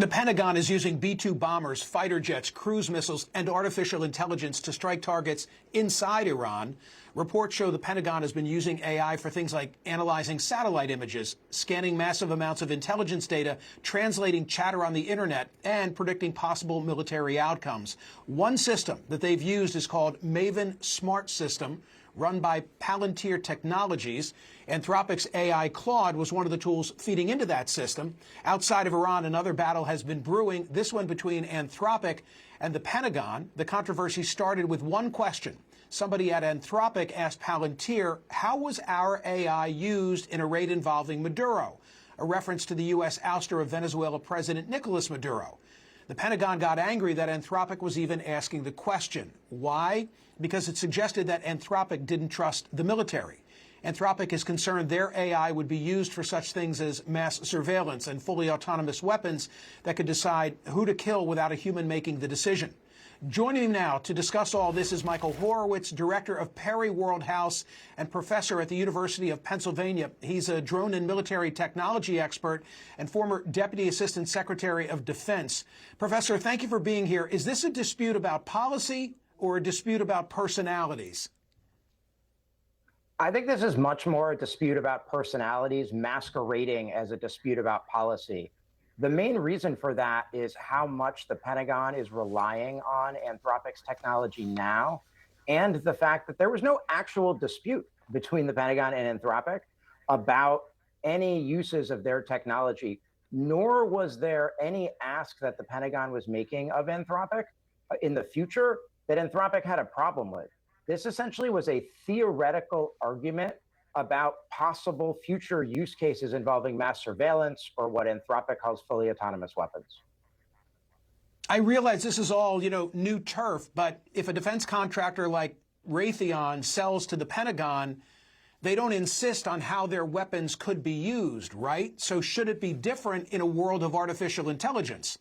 The Pentagon is using B-2 bombers, fighter jets, cruise missiles, and artificial intelligence to strike targets inside Iran. Reports show the Pentagon has been using AI for things like analyzing satellite images, scanning massive amounts of intelligence data, translating chatter on the internet, and predicting possible military outcomes. One system that they've used is called Maven Smart System, run by Palantir Technologies. Anthropic's AI Claude was one of the tools feeding into that system. Outside of Iran, another battle has been brewing, this one between Anthropic and the Pentagon. The controversy started with one question. Somebody at Anthropic asked Palantir, how was our AI used in a raid involving Maduro? A reference to the U.S. ouster of Venezuela President Nicolas Maduro. The Pentagon got angry that Anthropic was even asking the question. Why? Because it suggested that Anthropic didn't trust the military. Anthropic is concerned their AI would be used for such things as mass surveillance and fully autonomous weapons that could decide who to kill without a human making the decision. Joining me now to discuss all this is Michael Horowitz, director of Perry World House and professor at the University of Pennsylvania. He's a drone and military technology expert and former Deputy Assistant Secretary of Defense. Professor, thank you for being here. Is this a dispute about policy or a dispute about personalities? I think this is much more a dispute about personalities masquerading as a dispute about policy. The main reason for that is how much the Pentagon is relying on Anthropic's technology now, and the fact that there was no actual dispute between the Pentagon and Anthropic about any uses of their technology, nor was there any ask that the Pentagon was making of Anthropic in the future that Anthropic had a problem with. This essentially was a theoretical argument about possible future use cases involving mass surveillance or what Anthropic calls fully autonomous weapons. I realize this is all, new turf, but if a defense contractor like Raytheon sells to the Pentagon, they don't insist on how their weapons could be used, right? So should it be different in a world of artificial intelligence?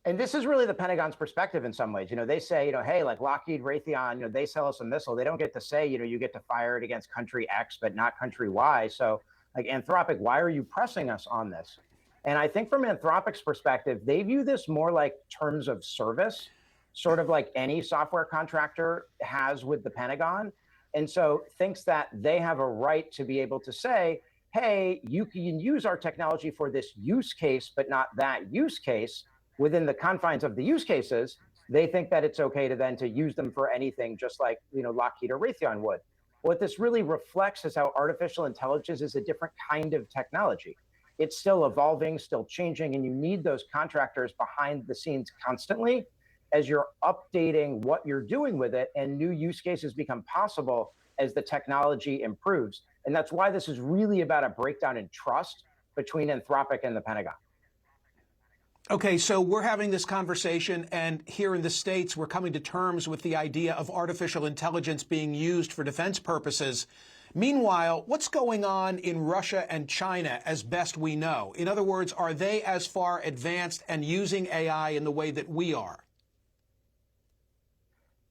And this is really the Pentagon's perspective in some ways. They say, hey, like Lockheed, Raytheon, they sell us a missile. They don't get to say, you get to fire it against country X, but not country Y. So like Anthropic, why are you pressing us on this? And I think from Anthropic's perspective, they view this more like terms of service, sort of like any software contractor has with the Pentagon. And so thinks that they have a right to be able to say, hey, you can use our technology for this use case, but not that use case. Within the confines of the use cases, they think that it's okay to use them for anything, just like Lockheed or Raytheon would. What this really reflects is how artificial intelligence is a different kind of technology. It's still evolving, still changing, and you need those contractors behind the scenes constantly as you're updating what you're doing with it, and new use cases become possible as the technology improves. And that's why this is really about a breakdown in trust between Anthropic and the Pentagon. Okay, so we're having this conversation, and here in the States, we're coming to terms with the idea of artificial intelligence being used for defense purposes. Meanwhile, what's going on in Russia and China as best we know? In other words, are they as far advanced and using AI in the way that we are?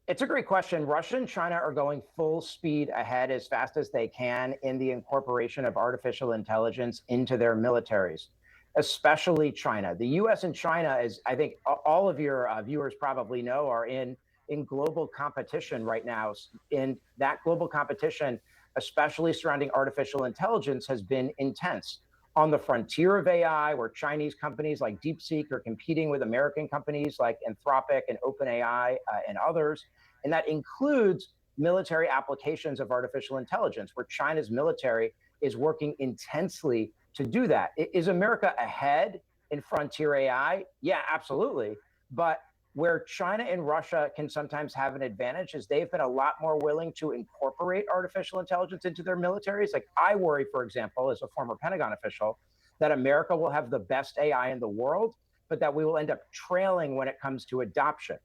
It's a great question. Russia and China are going full speed ahead as fast as they can in the incorporation of artificial intelligence into their militaries, especially China. The U.S. and China, as I think all of your viewers probably know, are in global competition right now. And that global competition, especially surrounding artificial intelligence, has been intense. On the frontier of AI, where Chinese companies like DeepSeek are competing with American companies like Anthropic and OpenAI and others. And that includes military applications of artificial intelligence, where China's military is working intensely to do that. Is America ahead in frontier AI? Yeah, absolutely. But where China and Russia can sometimes have an advantage is they've been a lot more willing to incorporate artificial intelligence into their militaries. Like I worry, for example, as a former Pentagon official, that America will have the best AI in the world, but that we will end up trailing when it comes to adoption.